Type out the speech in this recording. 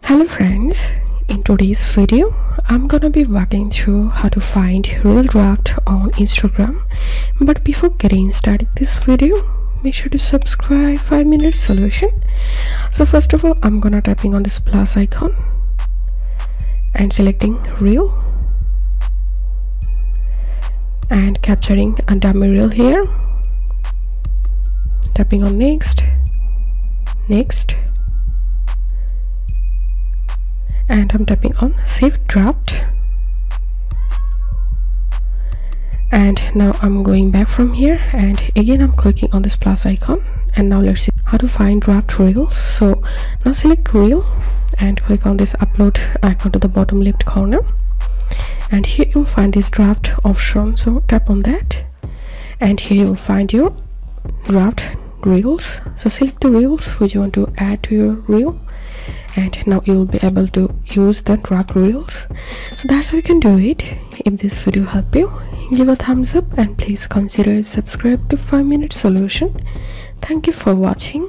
Hello friends, in today's video I'm gonna be walking through how to find Reel Draft on Instagram. But before getting started this video, make sure to subscribe 5-minute solution. So first of all, I'm gonna tapping on this plus icon and selecting Reel and capturing a dummy reel here. Tapping on next, and I'm tapping on save draft, and now I'm going back from here and again I'm clicking on this plus icon. And now let's see how to find draft reels. So now select reel and click on this upload icon to the bottom left corner, and here you'll find this draft option. So tap on that and here you'll find your draft reels. So select the reels which you want to add to your reel, and now you will be able to use the draft reels. So that's how you can do it. If this video helped you, give a thumbs up and please consider subscribe to 5-minute solution. Thank you for watching.